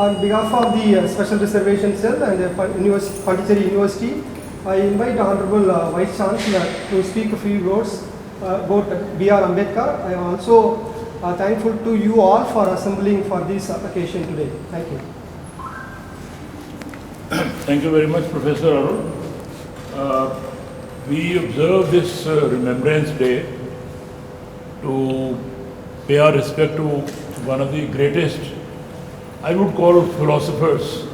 On behalf of the Special Reservation Cell and Pondicherry University, I invite Honorable Vice Chancellor to speak a few words about B.R. Ambedkar. I am also thankful to you all for assembling for this occasion today. Thank you. Thank you very much, Professor Arun. We observe this Remembrance Day to pay our respect to one of the greatest, I would call, philosophers,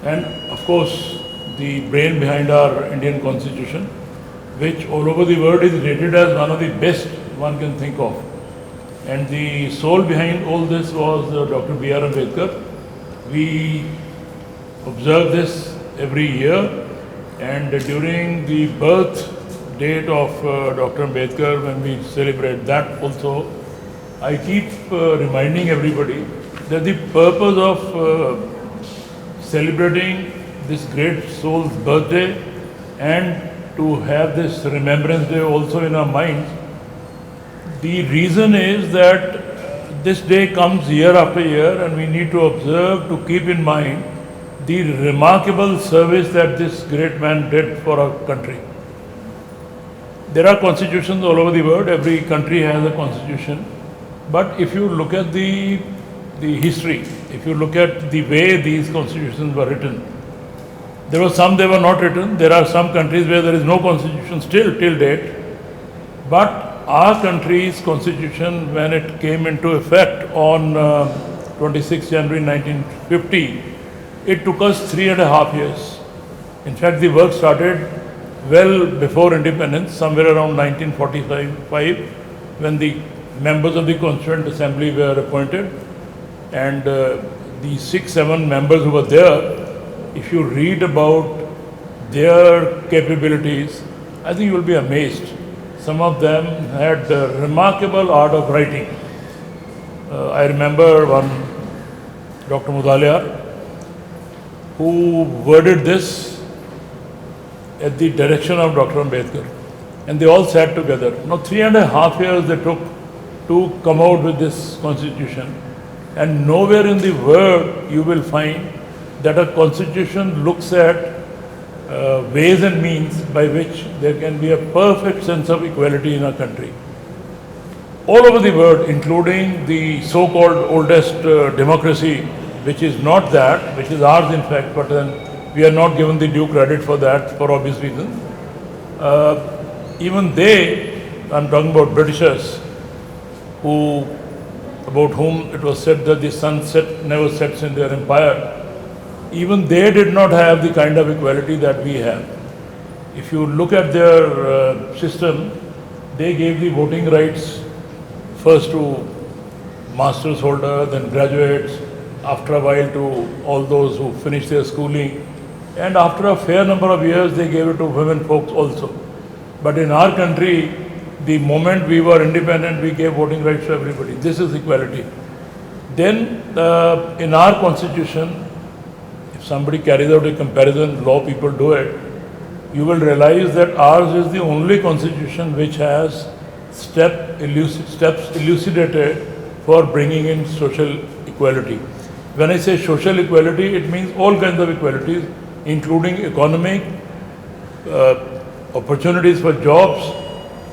and of course the brain behind our Indian Constitution, which all over the world is rated as one of the best one can think of. And the soul behind all this was Dr. B.R. Ambedkar. We observe this every year, and during the birth date of Dr. Ambedkar, when we celebrate that also, I keep reminding everybody that the purpose of celebrating this great soul's birthday and to have this Remembrance Day also in our minds, the reason is that this day comes year after year, and we need to observe, to keep in mind the remarkable service that this great man did for our country. There are constitutions all over the world, every country has a constitution, but if you look at the history, if you look at the way these constitutions were written, there were some they were not written. There are some countries where there is no constitution still till date, but our country's constitution, when it came into effect on 26 January 1950, it took us 3.5 years. In fact, the work started well before independence, somewhere around 1945, when the members of the Constituent Assembly were appointed, and the 6-7 members who were there, if you read about their capabilities, I think you will be amazed. Some of them had the remarkable art of writing. I remember one, Dr. Mudaliar, who worded this at the direction of Dr. Ambedkar, and they all sat together. Now 3.5 years they took to come out with this constitution, and nowhere in the world you will find that a constitution looks at ways and means by which there can be a perfect sense of equality in our country. All over the world, including the so-called oldest democracy, which is not that, which is ours in fact, but then we are not given the due credit for that for obvious reasons. Even they, I'm talking about Britishers, about whom it was said that the sun never sets in their empire, even they did not have the kind of equality that we have. If you look at their system, they gave the voting rights first to master's holder, then graduates, after a while to all those who finished their schooling, and after a fair number of years they gave it to women folks also. But in our country, the moment we were independent, we gave voting rights to everybody. This is equality. Then in our constitution, if somebody carries out a comparison, law people do it, you will realize that ours is the only constitution which has steps elucidated for bringing in social equality. When I say social equality, it means all kinds of equalities, including economic, opportunities for jobs,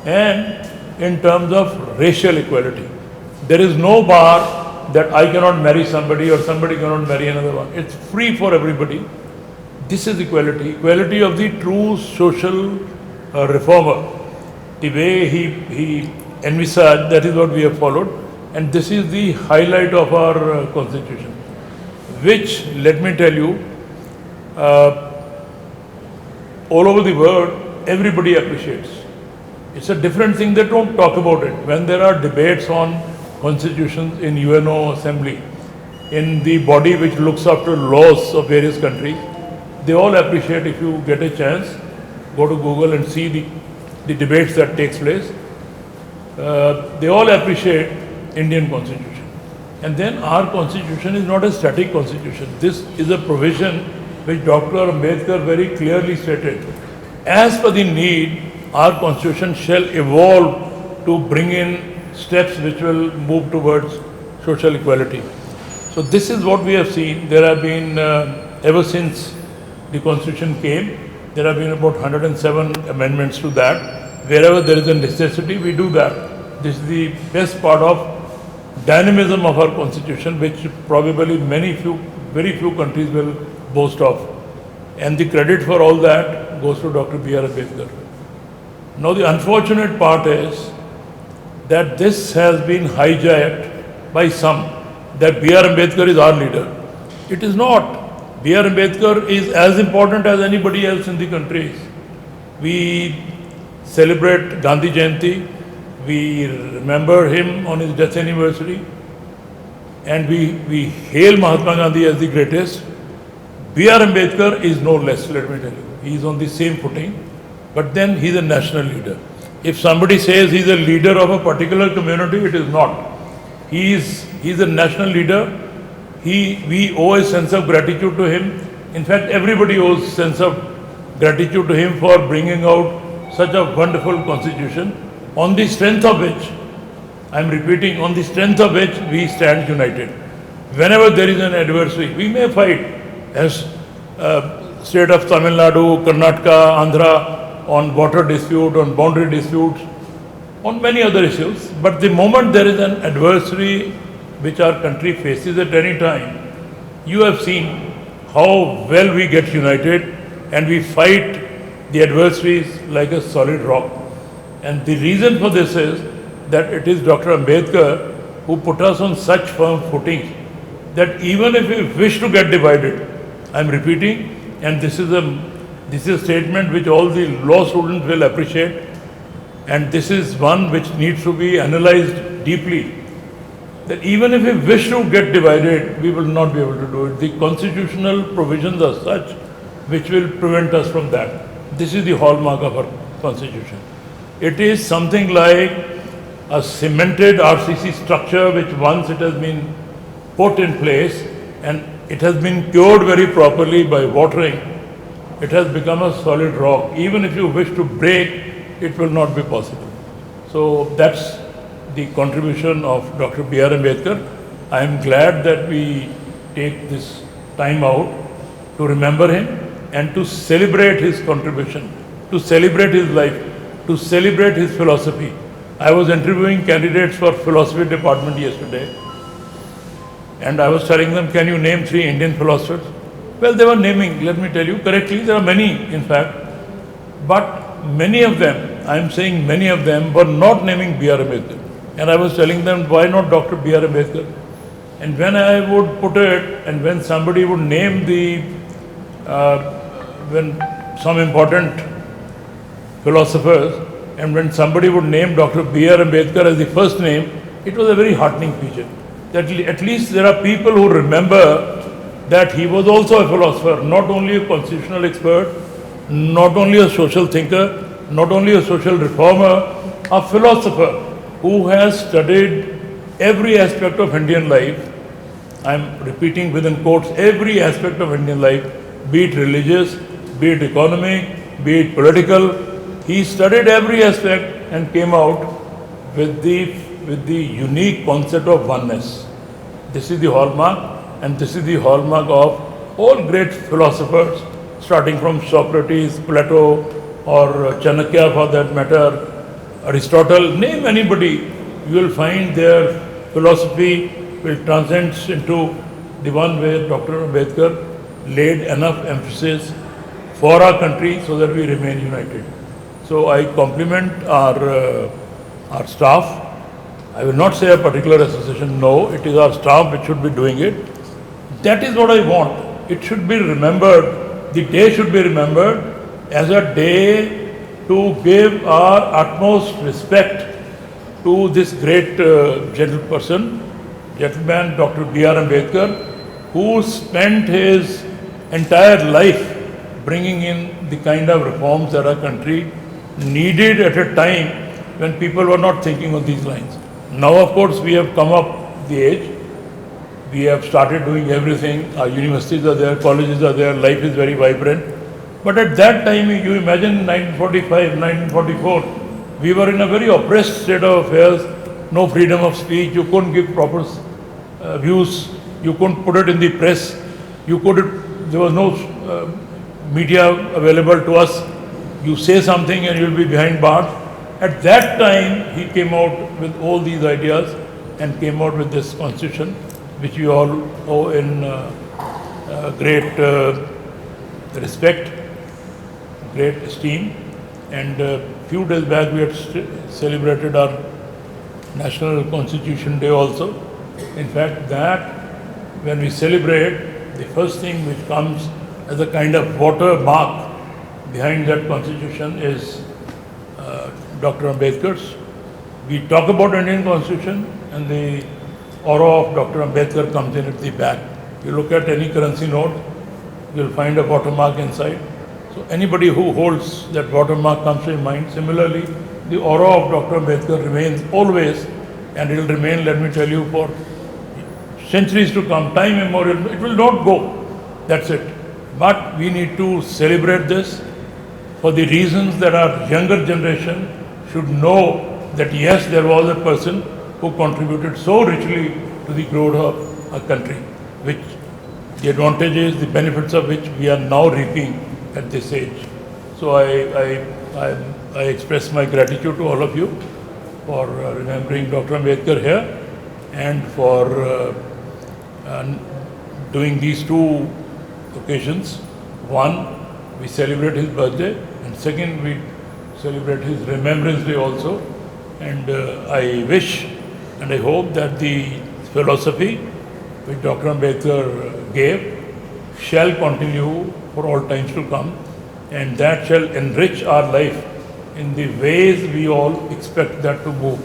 and in terms of racial equality. There is no bar that I cannot marry somebody or somebody cannot marry another one. It's free for everybody. This is equality, equality of the true social reformer. The way he envisaged, that is what we have followed, and this is the highlight of our constitution, which, let me tell you, all over the world, everybody appreciates. It's a different thing, they don't talk about it. When there are debates on constitutions in UNO Assembly, in the body which looks after laws of various countries, they all appreciate. If you get a chance, go to Google and see the debates that takes place. They all appreciate Indian constitution. And then our constitution is not a static constitution. This is a provision which Dr. Ambedkar very clearly stated. As per the need, our constitution shall evolve to bring in steps which will move towards social equality. So this is what we have seen. There have been, ever since the constitution came, there have been about 107 amendments to that. Wherever there is a necessity, we do that. This is the best part of dynamism of our constitution, which probably very few countries will boast of. And the credit for all that goes to Dr. B.R. Ambedkar. Now the unfortunate part is that this has been hijacked by some, that B.R. Ambedkar is our leader. It is not. B.R. Ambedkar is as important as anybody else in the country. We celebrate Gandhi Jayanti, we remember him on his death anniversary, and we hail Mahatma Gandhi as the greatest. B.R. Ambedkar is no less, let me tell you. He is on the same footing, but then he is a national leader. If somebody says he is a leader of a particular community, it is not. He is a national leader. We owe a sense of gratitude to him. In fact, everybody owes a sense of gratitude to him for bringing out such a wonderful constitution, on the strength of which, I am repeating, on the strength of which we stand united. Whenever there is an adversary, we may fight as state of Tamil Nadu, Karnataka, Andhra, on water dispute, on boundary disputes, on many other issues. But the moment there is an adversary which our country faces at any time, you have seen how well we get united and we fight the adversaries like a solid rock. And the reason for this is that it is Dr. Ambedkar who put us on such firm footing that even if we wish to get divided, I am repeating, and this is a statement which all the law students will appreciate, and this is one which needs to be analyzed deeply, that even if we wish to get divided, we will not be able to do it. The constitutional provisions are such which will prevent us from that. This is the hallmark of our constitution. It is something like a cemented RCC structure which once it has been put in place and it has been cured very properly by watering, it has become a solid rock. Even if you wish to break, it will not be possible. So that's the contribution of Dr. B.R. Ambedkar. I am glad that we take this time out to remember him and to celebrate his contribution, to celebrate his life, to celebrate his philosophy. I was interviewing candidates for philosophy department yesterday, and I was telling them, can you name 3 Indian philosophers? Well, they were naming, let me tell you correctly, there are many in fact, but many of them, I am saying many of them, were not naming B.R. Ambedkar. And I was telling them, why not Dr. B.R. Ambedkar? And when I would put it, and when somebody would name when some important philosophers, and when somebody would name Dr. B.R. Ambedkar as the first name, it was a very heartening feature. That at least there are people who remember that he was also a philosopher, not only a constitutional expert, not only a social thinker, not only a social reformer, a philosopher who has studied every aspect of Indian life. I am repeating within quotes, every aspect of Indian life, be it religious, be it economic, be it political. He studied every aspect and came out with the unique concept of oneness. This is the hallmark, and this is the hallmark of all great philosophers, starting from Socrates, Plato, or Chanakya for that matter, Aristotle, name anybody, you will find their philosophy will transcend into the one where Dr. Ambedkar laid enough emphasis for our country so that we remain united. So I compliment our staff. I will not say a particular association, no, it is our staff which should be doing it. That is what I want. It should be remembered, the day should be remembered as a day to give our utmost respect to this great gentleman, Dr. B.R. Ambedkar, who spent his entire life bringing in the kind of reforms that our country needed at a time when people were not thinking on these lines. Now, of course, we have come up the age. We have started doing everything. Our universities are there, colleges are there, life is very vibrant. But at that time, you imagine 1945, 1944, we were in a very oppressed state of affairs, no freedom of speech, you couldn't give proper views You couldn't put it in the press. There was no media available to us. You say something and you'll be behind bars. At that time, he came out with all these ideas and came out with this constitution, which we all owe in great respect, great esteem. And a few days back, we had celebrated our National Constitution Day also. In fact, when we celebrate, the first thing which comes as a kind of watermark behind that constitution is Dr. Ambedkar's. We talk about Indian Constitution and the aura of Dr. Ambedkar comes in at the back. You look at any currency note, you'll find a watermark inside. So anybody who holds that watermark comes to your mind. Similarly, the aura of Dr. Ambedkar remains always, and it will remain, let me tell you, for centuries to come, time immemorial. It will not go. That's it. But we need to celebrate this for the reasons that our younger generation should know that yes, there was a person who contributed so richly to the growth of a country, which the advantages, the benefits of which we are now reaping at this age. So I express my gratitude to all of you for remembering Dr. Ambedkar here and for doing these two occasions. One, we celebrate his birthday, and second, we celebrate his Remembrance Day also. And I wish and I hope that the philosophy which Dr. Ambedkar gave shall continue for all times to come, and that shall enrich our life in the ways we all expect that to move,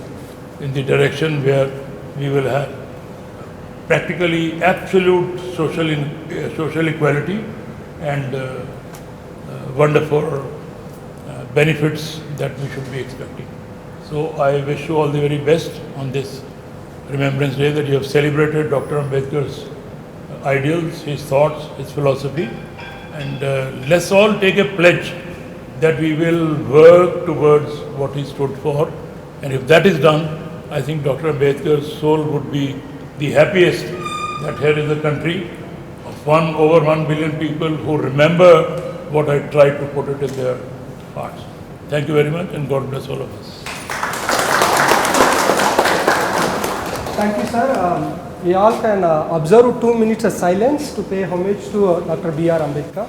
in the direction where we will have practically absolute social equality and wonderful benefits that we should be expecting. So I wish you all the very best on this Remembrance Day, that you have celebrated Dr. Ambedkar's ideals, his thoughts, his philosophy, and let's all take a pledge that we will work towards what he stood for. And if that is done, I think Dr. Ambedkar's soul would be the happiest that here is a country of over 1 billion people who remember what I tried to put it in their hearts. Thank you very much, and God bless all of us. Thank you, sir. We all can observe 2 minutes of silence to pay homage to Dr. B.R. Ambedkar.